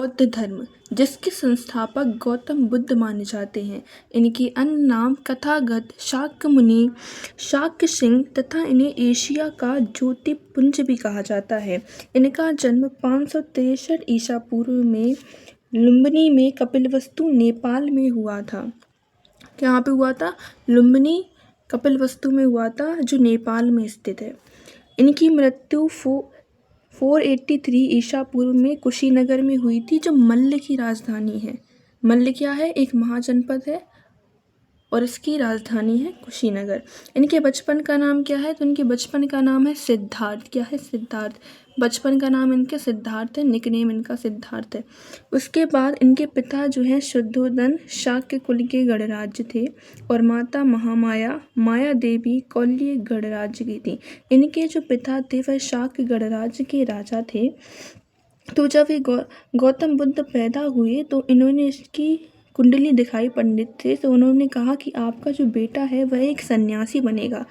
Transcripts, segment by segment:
बौद्ध धर्म, जिसके संस्थापक गौतम बुद्ध माने जाते हैं। इनके अन्य नाम तथागत, शाक्य मुनि, शाक्य सिंह तथा इन्हें एशिया का ज्योतिपुंज भी कहा जाता है। इनका जन्म 563 ईसा पूर्व में लुम्बिनी में कपिलवस्तु, नेपाल में हुआ था। कहाँ पे हुआ था? लुम्बिनी कपिलवस्तु में हुआ था, जो नेपाल में स्थित है। इनकी मृत्यु 483 ईसा पूर्व में कुशीनगर में हुई थी, जो मल्ल की राजधानी है। मल्ल क्या है? एक महाजनपद है और इसकी राजधानी है कुशीनगर। इनके बचपन का नाम क्या है? तो इनके बचपन का नाम है सिद्धार्थ। क्या है? सिद्धार्थ। बचपन का नाम इनके सिद्धार्थ है, निकनेम इनका सिद्धार्थ है। उसके बाद इनके पिता जो है शुद्धोदन शाक्य कुल के गणराज्य थे और माता महामाया माया देवी कौल्य गणराज्य की थी। इनके जो पिता थे वह शाक्य गणराज्य के राजा थे। तो जब ये गौतम बुद्ध पैदा हुए तो इन्होंने इसकी कुंडली दिखाई पंडित थे, तो उन्होंने कहा कि आपका जो बेटा है वह एक सन्यासी बनेगा।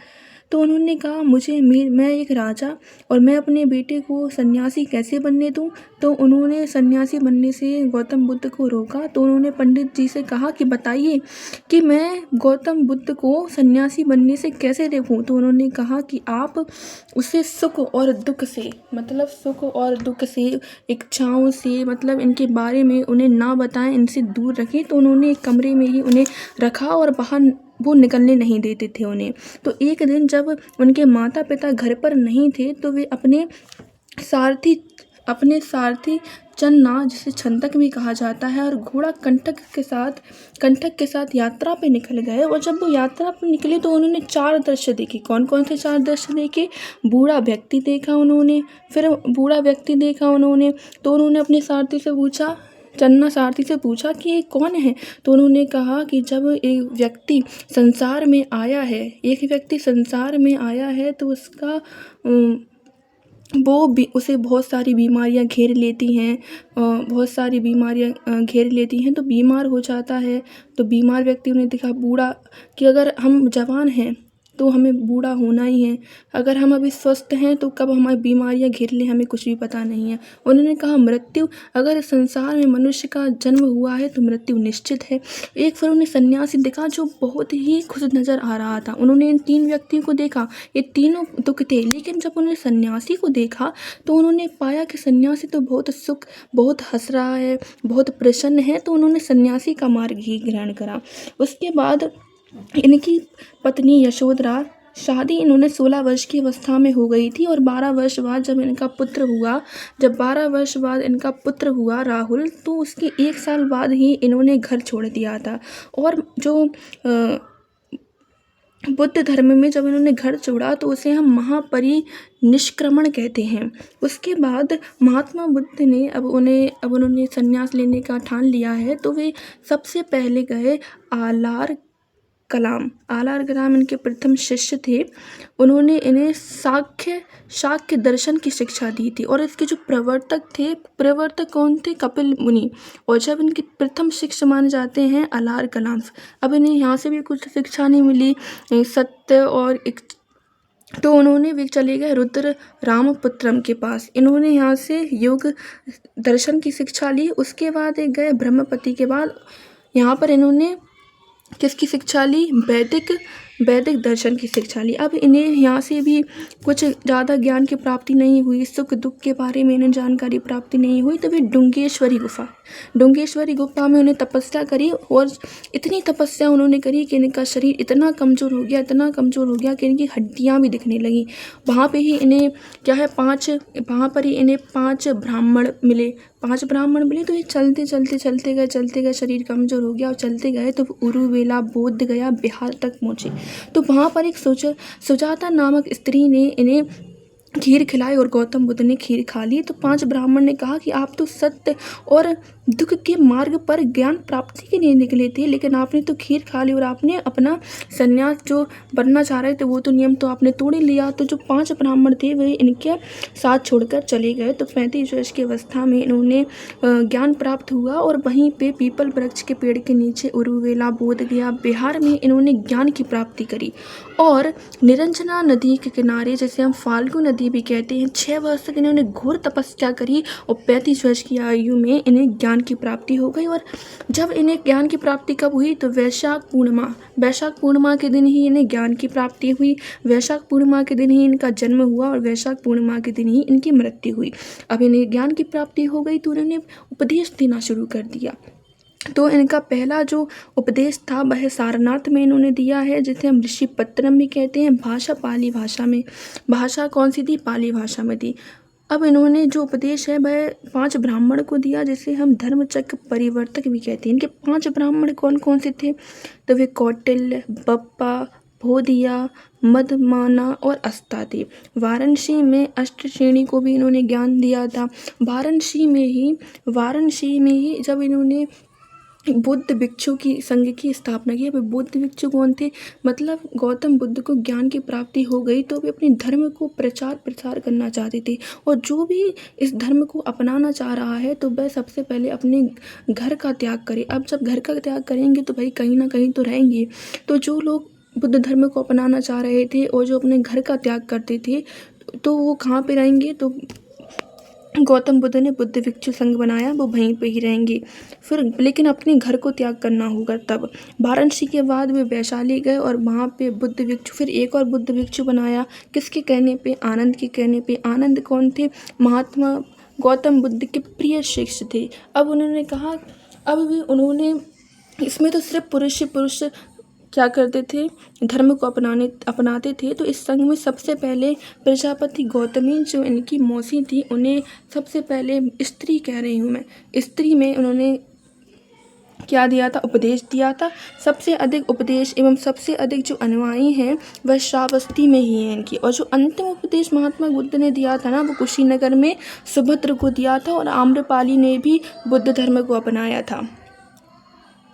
तो उन्होंने कहा मैं एक राजा और मैं अपने बेटे को सन्यासी कैसे बनने दूं? तो उन्होंने सन्यासी बनने से गौतम बुद्ध को रोका। तो उन्होंने पंडित जी से कहा कि बताइए कि मैं गौतम बुद्ध को सन्यासी बनने से कैसे रोकूं? तो उन्होंने कहा कि आप उसे सुख और दुख से, मतलब सुख और दुख से, इच्छाओं से, मतलब इनके बारे में उन्हें ना बताएं, इनसे दूर रखें। तो उन्होंने एक कमरे में ही उन्हें रखा और बाहर वो निकलने नहीं देते थे उन्हें। तो एक दिन जब उनके माता पिता घर पर नहीं थे तो वे अपने सारथी चन्ना, जिसे छंतक भी कहा जाता है, और घोड़ा कंटक के साथ यात्रा पे निकल गए। और जब वो यात्रा पे निकले तो उन्होंने 4 दृश्य देखे। कौन कौन से 4 दृश्य देखे? बूढ़ा व्यक्ति देखा उन्होंने, तो उन्होंने अपने सारथी से पूछा, चन्ना सारथी से पूछा कि ये कौन है? तो उन्होंने कहा कि जब एक व्यक्ति संसार में आया है तो उसका उसे बहुत सारी बीमारियां घेर लेती हैं, तो बीमार हो जाता है। तो बीमार व्यक्ति उन्हें दिखा, बूढ़ा, कि अगर हम जवान हैं तो हमें बूढ़ा होना ही है, अगर हम अभी स्वस्थ हैं तो कब हमारी बीमारियां घेर लें हमें कुछ भी पता नहीं है। उन्होंने कहा मृत्यु, अगर संसार में मनुष्य का जन्म हुआ है तो मृत्यु निश्चित है। फिर उन्हें सन्यासी दिखा जो बहुत ही खुश नजर आ रहा था। उन्होंने इन 3 व्यक्तियों को देखा, ये तीनों दुख थे, लेकिन जब उन्होंने सन्यासी को देखा तो उन्होंने पाया कि सन्यासी तो बहुत हंस रहा है, बहुत प्रसन्न है। तो उन्होंने सन्यासी का मार्ग ही ग्रहण करा। उसके बाद इनकी पत्नी यशोधरा, शादी इन्होंने 16 वर्ष की अवस्था में हो गई थी और 12 वर्ष बाद जब 12 वर्ष बाद इनका पुत्र हुआ राहुल, तो उसके 1 साल बाद ही इन्होंने घर छोड़ दिया था। और जो बुद्ध धर्म में जब इन्होंने घर छोड़ा तो उसे हम महापरिनिष्क्रमण कहते हैं। उसके बाद महात्मा बुद्ध ने अब उन्होंने संन्यास लेने का ठान लिया है, तो वे सबसे पहले गए आलार कलाम इनके प्रथम शिष्य थे। उन्होंने इन्हें शाक्य दर्शन की शिक्षा दी थी और इसके जो प्रवर्तक कौन थे? कपिल मुनि। और जब इनके प्रथम शिष्य माने जाते हैं आलार कलाम। अब इन्हें यहाँ से भी कुछ शिक्षा नहीं मिली सत्य और तो उन्होंने वे चले गए रुद्र रामपुत्रम के पास। इन्होंने यहाँ से योग दर्शन की शिक्षा ली। उसके बाद एक गए ब्रह्मपति के बाद, यहाँ पर इन्होंने किसकी शिक्षा ली? वैदिक दर्शन की शिक्षा ली। अब इन्हें यहाँ से भी कुछ ज़्यादा ज्ञान की प्राप्ति नहीं हुई, सुख दुख के बारे में इन्हें जानकारी प्राप्ति नहीं हुई। तो वे डुंगेश्वरी गुफा में उन्हें तपस्या करी और इतनी तपस्या उन्होंने करी कि इनका शरीर इतना कमज़ोर हो गया कि इनकी हड्डियाँ भी दिखने लगी। वहाँ पर ही इन्हें 5 ब्राह्मण मिले। तो ये चलते गए, शरीर कमज़ोर हो गया और चलते गए तो उरुवेला, बोध गया, बिहार तक पहुँचे। तो वहाँ पर एक सुजाता नामक स्त्री ने इन्हें खीर खिलाई और गौतम बुद्ध ने खीर खा ली। तो 5 ब्राह्मण ने कहा कि आप तो सत्य और दुख के मार्ग पर ज्ञान प्राप्ति के लिए निकले थे, लेकिन आपने तो खीर खा ली और आपने अपना संन्यास जो बनना चाह रहे थे वो तो नियम तो आपने तोड़ ही लिया। तो जो 5 ब्राह्मण थे वे इनके साथ छोड़कर चले गए। तो 35 वर्ष की अवस्था में इन्होंने ज्ञान प्राप्त हुआ और वहीं पे पीपल वृक्ष के पेड़ के नीचे उरुवेला, बोध गया, बिहार में इन्होंने ज्ञान की प्राप्ति करी। और निरंजना नदी के किनारे, जैसे हम फाल्गु नदी समाधि भी कहते हैं। 6 वर्ष तक इन्होंने घोर तपस्या करी और 35 वर्ष की आयु में इन्हें ज्ञान की प्राप्ति हो गई। और जब इन्हें ज्ञान की प्राप्ति कब हुई तो वैशाख पूर्णिमा के दिन ही इन्हें ज्ञान की प्राप्ति हुई। वैशाख पूर्णिमा के दिन ही इनका जन्म हुआ और वैशाख पूर्णिमा के दिन ही इनकी मृत्यु हुई। अब इन्हें ज्ञान की प्राप्ति हो गई तो उन्होंने उपदेश देना शुरू कर दिया। तो इनका पहला जो उपदेश था वह सारनाथ में इन्होंने दिया है, जिसे हम ऋषिपत्रम भी कहते हैं। भाषा पाली भाषा में, भाषा कौन सी थी? पाली भाषा में थी। अब इन्होंने जो उपदेश है वह 5 ब्राह्मण को दिया, जिसे हम धर्मचक्र परिवर्तक भी कहते हैं। इनके 5 ब्राह्मण कौन कौन से थे? तो वे कौटिल्य, बप्पा, भोदिया, मदमाना और अस्ता थे। वाराणसी में अष्टश्रेणी को भी इन्होंने ज्ञान दिया था। वाराणसी में ही जब इन्होंने बुद्ध भिक्षु की संघ की स्थापना की। अब बुद्ध भिक्षु कौन थे? मतलब गौतम बुद्ध को ज्ञान की प्राप्ति हो गई तो वे अपने धर्म को प्रचार करना चाहते थे। और जो भी इस धर्म को अपनाना चाह रहा है तो वह सबसे पहले अपने घर का त्याग करे। अब जब घर का त्याग करेंगे तो भाई कहीं ना कहीं तो रहेंगे। तो जो लोग बुद्ध धर्म को अपनाना चाह रहे थे और जो अपने घर का त्याग करते थे तो वो कहाँ पे रहेंगे? तो गौतम बुद्ध ने बुद्ध भिक्षु संघ बनाया, वो वहीं पे ही रहेंगे। फिर लेकिन अपने घर को त्याग करना होगा तब। वाराणसी के बाद वे वैशाली गए और वहाँ पे बुद्ध भिक्षु, फिर एक और बुद्ध भिक्षु बनाया। किसके कहने पे? आनंद के कहने पे। आनंद कौन थे? महात्मा गौतम बुद्ध के प्रिय शिष्य थे। अब उन्होंने कहा, इसमें तो सिर्फ पुरुष क्या करते थे? धर्म को अपनाते थे। तो इस संघ में सबसे पहले प्रजापति गौतमी जो इनकी मौसी थी, उन्हें सबसे पहले स्त्री कह रही हूँ मैं, स्त्री में उन्होंने क्या दिया था? उपदेश दिया था। सबसे अधिक उपदेश एवं सबसे अधिक जो अनुयायी हैं वह श्रावस्ती में ही है इनकी। और जो अंतिम उपदेश महात्मा बुद्ध ने दिया था ना, वो कुशीनगर में सुभद्र को दिया था। और आम्रपाली ने भी बुद्ध धर्म को अपनाया था।